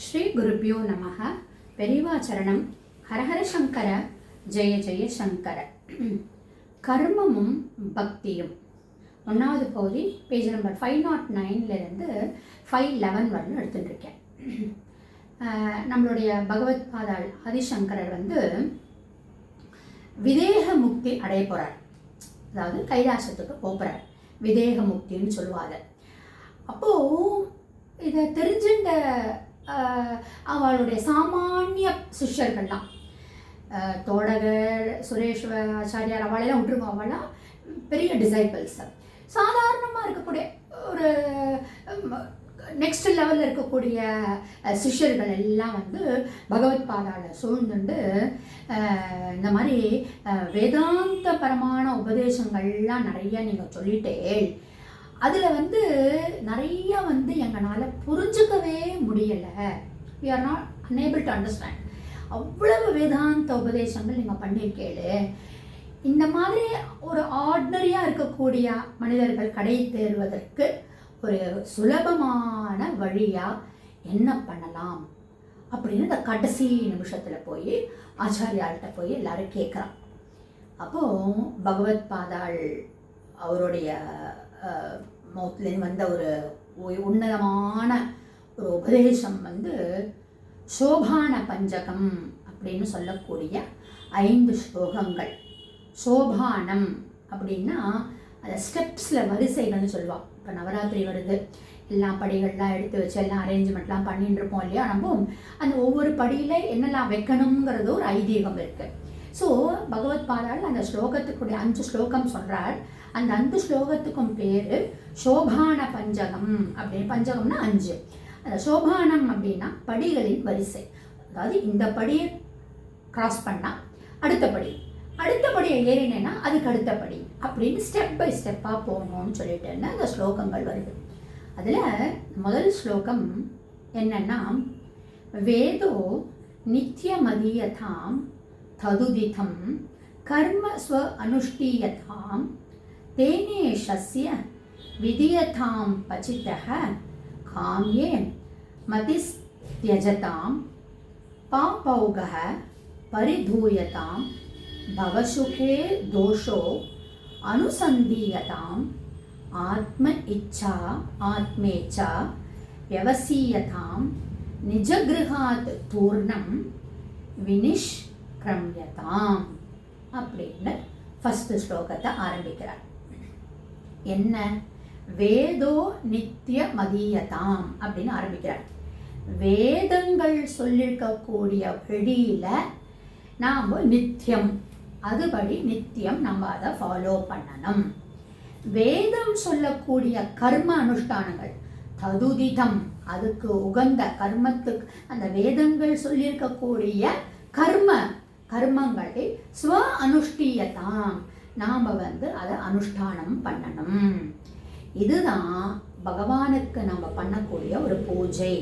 ஸ்ரீ குருப்பியோ நமக. பெரியவா சரணம். ஹரஹர சங்கர, ஜெய ஜெய சங்கர. கர்மமும் பக்தியும் 1வது பகுதி, பேஜ் நம்பர் 509 511 வரலும் எடுத்துட்டு இருக்கேன். நம்மளுடைய பகவத் பாதாள் ஆதிசங்கரர் விதேக முக்தி அடைய போகிறார். அதாவது கைலாசத்துக்கு போகிறார். விதேக முக்தின்னு சொல்லுவாங்க. அப்போது இதை தெரிஞ்சுட்ட அவளுடைய சாமானிய சிஷ்யர்கள்லாம், தோடகர், சுரேஸ்வர் ஆச்சாரியார், அவளெல்லாம் விட்டுருவோம். அவளாம் பெரிய டிசைபிள்ஸ். சாதாரணமாக இருக்கக்கூடிய ஒரு நெக்ஸ்ட் லெவலில் இருக்கக்கூடிய சிஷ்யர்கள் எல்லாம் பகவத் பாதாள சூழ்ந்துண்டு இந்த மாதிரி வேதாந்தபரமான உபதேசங்கள்லாம் நிறைய நீங்கள் சொல்லிட்டே, அதில் நிறைய எங்களால் புரிஞ்சுக்கவே முடியலை. we are not unable to understand. அவ்வளவு வேதாந்த உபதேசங்கள் நீங்கள் பண்ணியிருக்கேளு. இந்த மாதிரி ஒரு ஆர்டினரியாக இருக்கக்கூடிய மனிதர்கள் கடை தேர்வதற்கு ஒரு சுலபமான வழியாக என்ன பண்ணலாம் அப்படின்னு இந்த கடைசி நிமிஷத்தில் போய் ஆச்சாரியார்கிட்ட போய் எல்லாரும் கேட்குறான். அப்போது பகவத் பாதாள் அவருடைய மௌத்லேருந்து ஒரு உன்னதமான ஒரு உபதேசம் சோபான பஞ்சகம் அப்படின்னு சொல்லக்கூடிய 5 ஸ்லோகங்கள். சோபானம் அப்படின்னா அந்த ஸ்டெப்ஸில் வரிசைகள்னு சொல்லுவாள். இப்போ நவராத்திரி வருது, எல்லா படிகள்லாம் எடுத்து வச்சு எல்லாம் அரேஞ்ச்மெண்ட்லாம் பண்ணிட்டு இருப்போம் இல்லையா. நம்ம அந்த ஒவ்வொரு படியில் என்னெல்லாம் வைக்கணுங்கிறது ஒரு ஐதீகம் இருக்குது. ஸோ பகவத் பாதாள் அந்த ஸ்லோகத்துக்குடைய 5 ஸ்லோகம் சொல்கிறார். அந்த 5 ஸ்லோகத்துக்கும் பேர் சோபான பஞ்சகம் அப்படின்னு. பஞ்சகம்னா 5. அந்த சோபானம் அப்படின்னா படிகளின் வரிசை. அதாவது இந்த படியை கிராஸ் பண்ணால் அடுத்த படி, அடுத்த படியை ஏறினேன்னா அதுக்கு அடுத்த படி அப்படின்னு ஸ்டெப் பை ஸ்டெப்பாக போகணும்னு சொல்லிட்டேன்னா அந்த ஸ்லோகங்கள் வருது. அதில் முதல் ஸ்லோகம் என்னன்னா, வேதோ நித்யமதீயதாம் ததுதிதம் கர்ம ஸ்வ அனுஷ்டீயதாம் தேனேஷஸ்ய விதியதாம் பசிதஹ காம்யே மதிஸ்த்யஜதாம் பாபௌகஹ பரிதூயதாம் பவசுகே தோஷோ அனுசந்தீயதாம் ஆத்ம இச்சா ஆத்மேச்சா வியவசீயதாம் நிஜகிருஹாத் பூர்ணம் வினிஷ்க்ரம்யதாம் அப்படின்னு ஃபஸ்ட்டு ஸ்லோகத்தை ஆரம்பிக்கிறார். என்ன? வேதோ நித்திய மதீயதாம் அப்படின்னு ஆரம்பிக்கிறார். வேதங்கள் சொல்லியிருக்கக்கூடிய வழியில் நாம் நித்தியம், அதுபடி நித்தியம் நம்ம அதை ஃபாலோ பண்ணணும். வேதம் சொல்லக்கூடிய கர்ம அனுஷ்டானங்கள் ததுதிதம், அதுக்கு உகந்த கர்மத்துக்கு அந்த வேதங்கள் சொல்லியிருக்கக்கூடிய கர்மங்களை ஸ்வ அனுஷ்டீயதாம், நாம் அதை அனுஷ்டானம் பண்ணணும். இதுதான் பகவானுக்கு நம்ம பண்ணக்கூடிய ஒரு பூஜை.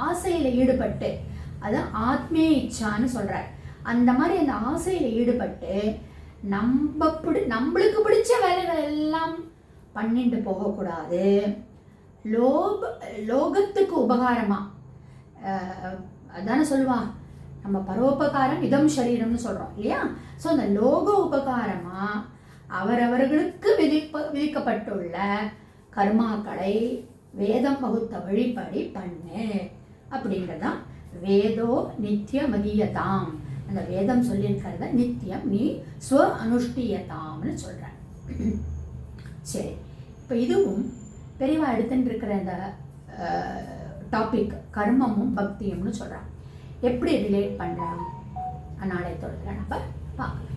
ஆசையில் ஈடுபட்டு, அது ஆத்மே இச்சான்னு சொல்கிறார். அந்த மாதிரி அந்த ஆசையில் ஈடுபட்டு நம்மளுக்கு பிடிச்ச வேலைகள் எல்லாம் பண்ணிட்டு போகக்கூடாது. லோகத்துக்கு உபகாரமாக, அதானே சொல்லுவா, நம்ம பரோபகாரம் இதம் சரீரம்னு சொல்கிறோம் இல்லையா. ஸோ அந்த லோக உபகாரமாக அவரவர்களுக்கு விதிக்கப்பட்டுள்ள கர்மாக்களை வேதம் வகுத்த வழிபடி பண்ணு அப்படின்றதான் வேதோ நித்திய மதீயதாம். அந்த வேதம் சொல்லியிருக்கிறத நித்தியம் நீ ஸ்வ அனுஷ்டீயதாம்னு சொல்கிற. சரி, இப்போ இதுவும் பெரியவா எடுத்துட்டு இருக்கிற இந்த டாபிக் கர்மமும் பக்தியும்னு சொல்கிறான். எப்படி ரிலேட் பண்ணுறான் நாளை தொடர்ந்து நம்ம பார்க்கலாம்.